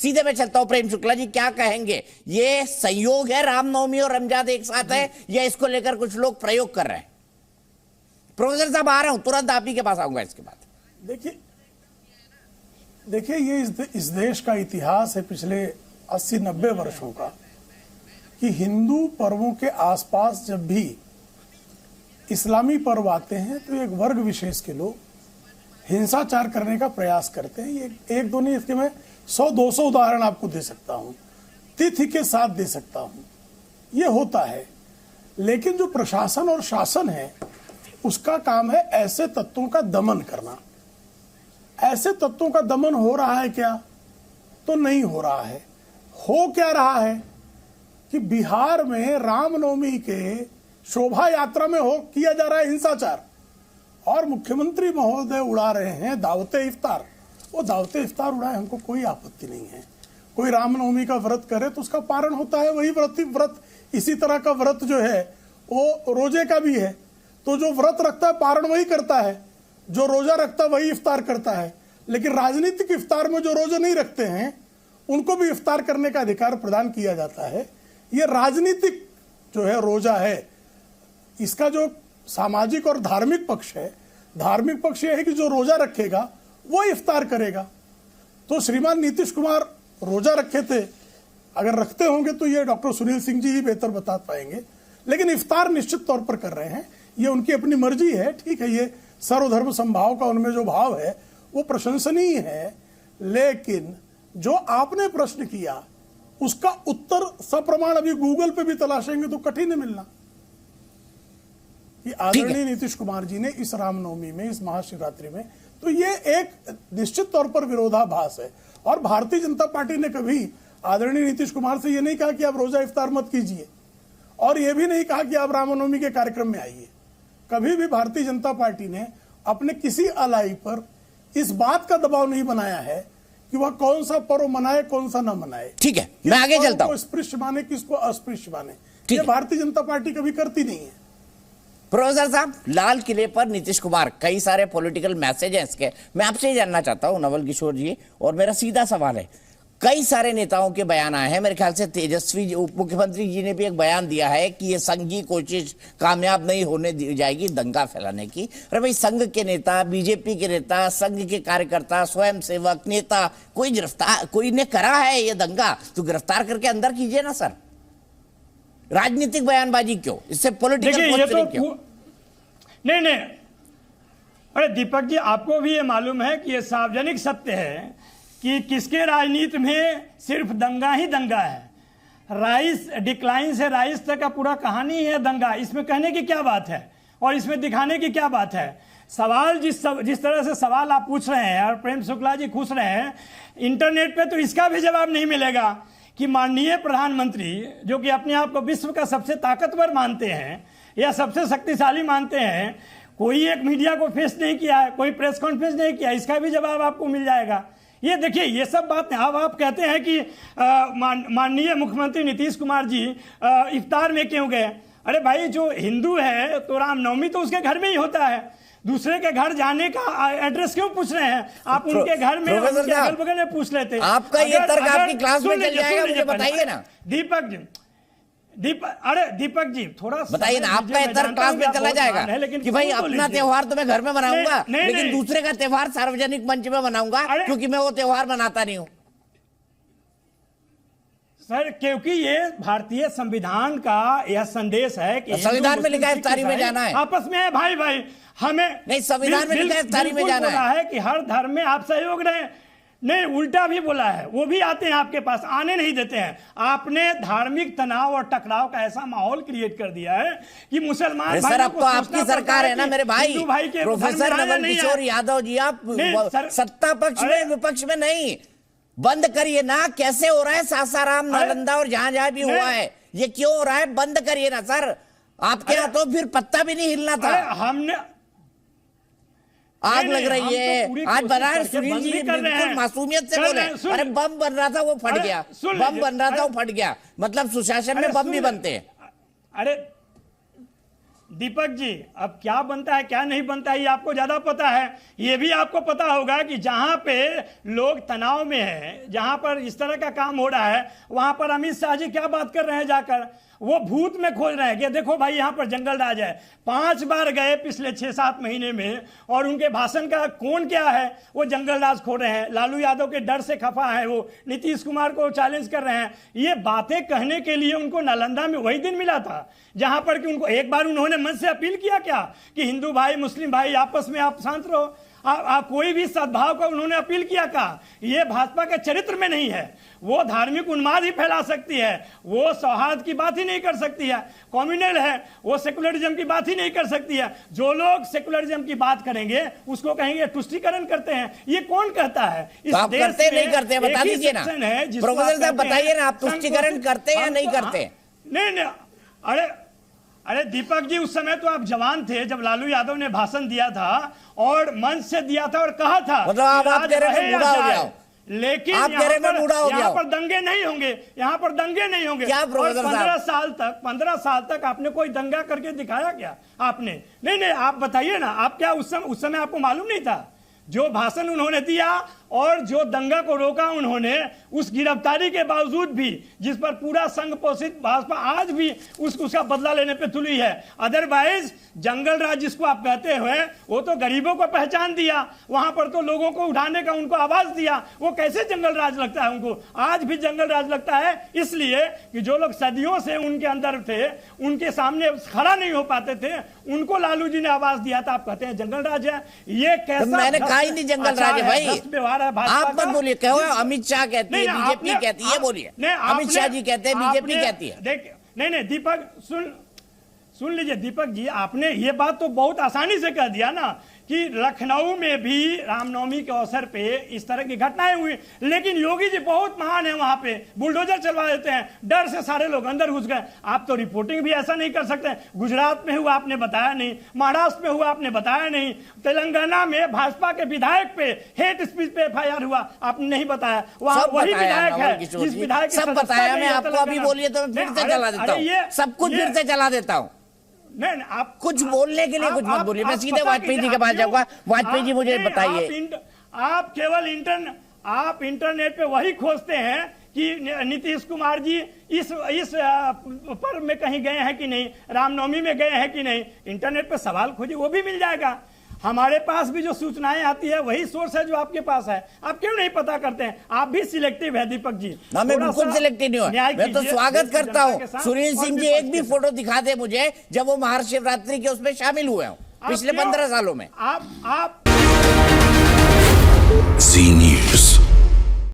सीधे मैं चलता हूं, प्रेम शुक्ला जी क्या कहेंगे, ये संयोग है रामनवमी और रमजान एक साथ है या इसको लेकर कुछ लोग प्रयोग कर रहे हैं? प्रोफेसर साहब आ रहा हूं, तुरंत आप ही के पास आऊंगा इसके बाद। देखिए ये इस देश का इतिहास है पिछले 80-90 वर्षों का, कि हिंदू पर्वों के आसपास जब भी इस्लामी पर्व आते हैं तो एक वर्ग विशेष के लोग हिंसाचार करने का प्रयास करते हैं। ये एक दो नहीं, इसके मैं 100-200 उदाहरण आपको दे सकता हूं, तिथि के साथ दे सकता हूं। ये होता है, लेकिन जो प्रशासन और शासन है उसका काम है ऐसे तत्वों का दमन करना। ऐसे तत्वों का दमन हो रहा है क्या? तो नहीं हो रहा है। हो क्या रहा है कि बिहार में रामनवमी के शोभा यात्रा में किया जा रहा है हिंसाचार, और मुख्यमंत्री महोदय उड़ा रहे हैं दावते इफ्तार। वो दावते इफ्तार उड़ाए, हमको कोई आपत्ति नहीं है। कोई रामनवमी का व्रत करे तो उसका पारण होता है, वही व्रत इसी तरह का व्रत जो है वो रोजे का भी है। तो जो व्रत रखता है पारण वही करता है, जो रोजा रखता है वही इफ्तार करता है। लेकिन राजनीतिक इफ्तार में जो रोजे नहीं रखते हैं उनको भी इफ्तार करने का अधिकार प्रदान किया जाता है। ये राजनीतिक जो है रोजा है, इसका जो सामाजिक और धार्मिक पक्ष है, धार्मिक पक्ष यह है कि जो रोजा रखेगा वो इफ्तार करेगा। तो श्रीमान नीतीश कुमार रोजा रखे थे, अगर रखते होंगे तो ये डॉक्टर सुनील सिंह जी ही बेहतर बता पाएंगे, लेकिन इफ्तार निश्चित तौर पर कर रहे हैं। ये उनकी अपनी मर्जी है, ठीक है, ये सर्वधर्म समभाव का उनमें जो भाव है वो प्रशंसनीय है। लेकिन जो आपने प्रश्न किया उसका उत्तर सप्रमाण अभी गूगल पे भी तलाशेंगे तो कठिन है मिलना, कि आदरणीय नीतीश कुमार जी ने इस रामनवमी में, इस महाशिवरात्रि में, तो ये एक निश्चित तौर पर विरोधाभास है। और भारतीय जनता पार्टी ने कभी आदरणीय नीतीश कुमार से ये नहीं कहा कि आप रोजा इफ्तार मत कीजिए, और ये भी नहीं कहा कि आप रामनवमी के कार्यक्रम में आइए। कभी भी भारतीय जनता पार्टी ने अपने किसी अलाई पर इस बात का दबाव नहीं बनाया है कि वह कौन सा पर्व मनाए कौन सा न मनाए। ठीक है, मैं आगे चलता हूं। स्पृश्य माने किसको अस्पृश्य माने, ये भारतीय जनता पार्टी कभी करती नहीं है। प्रोफेसर साहब, लाल किले पर नीतीश कुमार, कई सारे पॉलिटिकल मैसेज हैं इसके, मैं आपसे ही जानना चाहता हूं नवल किशोर जी, और मेरा सीधा सवाल है, कई सारे नेताओं के बयान आए हैं, मेरे ख्याल से तेजस्वी उप मुख्यमंत्री जी ने भी एक बयान दिया है कि ये संघ की कोशिश कामयाब नहीं होने दी जाएगी दंगा फैलाने की। अरे भाई, संघ के नेता, बीजेपी के नेता, संघ के कार्यकर्ता, स्वयंसेवक नेता, कोई गिरफ्तार, कोई ने करा है ये दंगा तो गिरफ्तार करके अंदर कीजिए ना सर। राजनीतिक बयानबाजी क्यों, इससे पॉलिटिकल क्यों? नहीं, अरे दीपक जी, आपको भी ये मालूम है कि ये सार्वजनिक सत्य है कि किसके राजनीति में सिर्फ दंगा ही दंगा है। राइस डिक्लाइन से राइस तक का पूरा कहानी है दंगा। इसमें कहने की क्या बात है और इसमें दिखाने की क्या बात है? सवाल जिस तरह से सवाल आप पूछ रहे हैं और प्रेम शुक्ला जी पूछ रहे हैं, इंटरनेट पे तो इसका भी जवाब नहीं मिलेगा कि माननीय प्रधानमंत्री, जो कि अपने आप को विश्व का सबसे ताकतवर मानते हैं या सबसे शक्तिशाली मानते हैं, कोई एक मीडिया को फेस नहीं किया है, कोई प्रेस कॉन्फ्रेंस नहीं किया, इसका भी जवाब आपको मिल जाएगा। ये देखिए, ये सब बातें अब आप कहते हैं कि माननीय मुख्यमंत्री नीतीश कुमार जी इफ्तार में क्यों गए? अरे भाई, जो हिंदू है तो रामनवमी तो उसके घर में ही होता है, दूसरे के घर जाने का एड्रेस क्यों पूछ रहे हैं आप? उनके घर में, उनके अगल बगल में पूछ लेते। आपका ये तर्क आपकी क्लास में चल जाएगा, मुझे बताइए ना दीपक जी। अरे दीपक जी, थोड़ा बताइए ना, आपका ये तर्क क्लास में चला जाएगा कि भाई अपना त्योहार तो मैं घर में मनाऊंगा, लेकिन दूसरे का त्योहार सार्वजनिक मंच में मनाऊंगा क्योंकि मैं वो त्योहार मनाता नहीं हूं। सर, क्योंकि ये भारतीय संविधान का यह संदेश है कि संविधान में लिखा है इफ्तारी में जाना है, आपस में है भाई, हमें नहीं, संविधान में लिखा है इफ्तारी में जाना है कि हर धर्म में आप सहयोग रहे। नहीं, उल्टा भी बोला है, वो भी आते हैं आपके पास, आने नहीं देते हैं। आपने धार्मिक तनाव और टकराव का ऐसा माहौल क्रिएट कर दिया है कि मुसलमान सर, अब तो आपकी सरकार है ना मेरे भाई प्रोफेसर नवल किशोर यादव जी, आप सत्ता पक्ष में विपक्ष में नहीं, बंद करिए ना। कैसे हो रहा है सासाराम, नालंदा और जहां जहां भी हुआ है, ये क्यों हो रहा है? बंद करिए ना सर। आपके यहाँ तो फिर पत्ता भी नहीं हिलना था। हमने आग लग रही है आज बना है। सुनील जी बिल्कुल मासूमियत से बोले, अरे बम बन रहा था वो फट गया, बम बन रहा था वो फट गया। मतलब सुशासन में बम भी बनते हैं। अरे दीपक जी, अब क्या बनता है क्या नहीं बनता है ये आपको ज्यादा पता है। ये भी आपको पता होगा कि जहां पे लोग तनाव में हैं, जहां पर इस तरह का काम हो रहा है, वहां पर अमित शाह जी क्या बात कर रहे हैं जाकर, वो भूत में खोज रहे हैं कि देखो भाई यहाँ पर जंगल राज है। 5 बार गए पिछले 6-7 महीने में, और उनके भाषण का कौन क्या है, वो जंगल राज खोज रहे हैं। लालू यादव के डर से खफा है, वो नीतीश कुमार को चैलेंज कर रहे हैं। ये बातें कहने के लिए उनको नालंदा में वही दिन मिला था जहां पर कि उनको एक बार उन्होंने मन से अपील किया क्या कि हिंदू भाई मुस्लिम भाई आपस में आप शांत रहो। कोई भी सद्भाव का उन्होंने अपील किया का? ये भाजपा के चरित्र में नहीं है। वो धार्मिक उन्माद ही फैला सकती है, वो सौहार्द की बात ही नहीं कर सकती है, कम्युनल है, वो सेकुलरिज्म की बात ही नहीं कर सकती है। जो लोग सेकुलरिज्म की बात करेंगे उसको कहेंगे तुष्टीकरण करते हैं। ये कौन कहता है? तो आप करते नहीं करते बता दीजिए ना प्रोफेसर साहब, बताइए ना आप तुष्टीकरण करते हैं या नहीं करते? नहीं, अरे दीपक जी, उस समय तो आप जवान थे जब लालू यादव ने भाषण दिया था और मंच से दिया था और कहा था मतलब आप कह रहे हैं बूढ़ा हो गया, लेकिन आप कह रहे हैं बूढ़ा हो गया, यहाँ पर दंगे नहीं होंगे, यहाँ पर दंगे नहीं होंगे। क्या प्रोफेसर साहब 15 साल तक आपने कोई दंगा करके दिखाया क्या? आपने नहीं, आप बताइए ना, आप क्या उस समय आपको मालूम नहीं था? जो भाषण उन्होंने दिया और जो दंगा को रोका उन्होंने, उस गिरफ्तारी के बावजूद भी, जिस पर पूरा संघ पोषित भाजपा आज भी उसका बदला लेने पे तुली है। अदरवाइज जंगल राज जिसको आप कहते हुए, वो तो गरीबों को पहचान दिया, वहां पर तो लोगों को उठाने का उनको आवाज दिया। वो कैसे जंगल राज लगता है उनको? आज भी जंगल राज लगता है, इसलिए कि जो लोग सदियों से उनके अंदर थे, उनके सामने खड़ा नहीं हो पाते थे, उनको लालू जी ने आवाज दिया था। आप कहते हैं जंगल राज है। ये कैसा? मैंने कहा ही नहीं जंगल राज है भाई, आप मत बोलिए। कहो अमित शाह कहती है, बीजेपी कहती है, बोलिए। अमित शाह जी कहते हैं, बीजेपी कहती है। नहीं दीपक, सुन लीजिए दीपक जी, आपने ये बात तो बहुत आसानी से कह दिया ना कि लखनऊ में भी रामनवमी के अवसर पे इस तरह की घटनाएं हुई, लेकिन योगी जी बहुत महान है, वहां पे बुलडोजर चलवा देते हैं, डर से सारे लोग अंदर घुस गए। आप तो रिपोर्टिंग भी ऐसा नहीं कर सकते। गुजरात में हुआ आपने बताया नहीं, महाराष्ट्र में हुआ आपने बताया नहीं, तेलंगाना में भाजपा के विधायक पे हेट स्पीच पे FIR हुआ आपने नहीं बताया। वहां वही विधायक है जिस विधायक सब बताया। मैं आपको अभी बोलिए तो मैं फिर से चला देता हूँ, सब कुछ फिर से चला देता हूँ। नहीं, आप कुछ बोलने के लिए कुछ मत बोलिए। मैं सीधे वाजपेयी जी के पास जाऊंगा। वाजपेयी जी मुझे बताइए, आप केवल इंटरनेट पे वही खोजते हैं कि नीतीश कुमार जी इस पर्व में कहीं गए हैं कि नहीं, रामनवमी में गए हैं कि नहीं। इंटरनेट पे सवाल खोजिए, वो भी मिल जाएगा। हमारे पास भी जो सूचनाएं आती है वही सोर्स है जो आपके पास है। आप क्यों नहीं पता करते हैं? आप भी सिलेक्टिव है दीपक जी। ना, मैं बिल्कुल सिलेक्टिव नहीं हूं। मैं तो स्वागत करता हूं। सुनील सिंह जी एक भी फोटो दिखा दे मुझे जब वो महाशिवरात्रि के उसमें शामिल हुए हो पिछले 15 सालों में। आप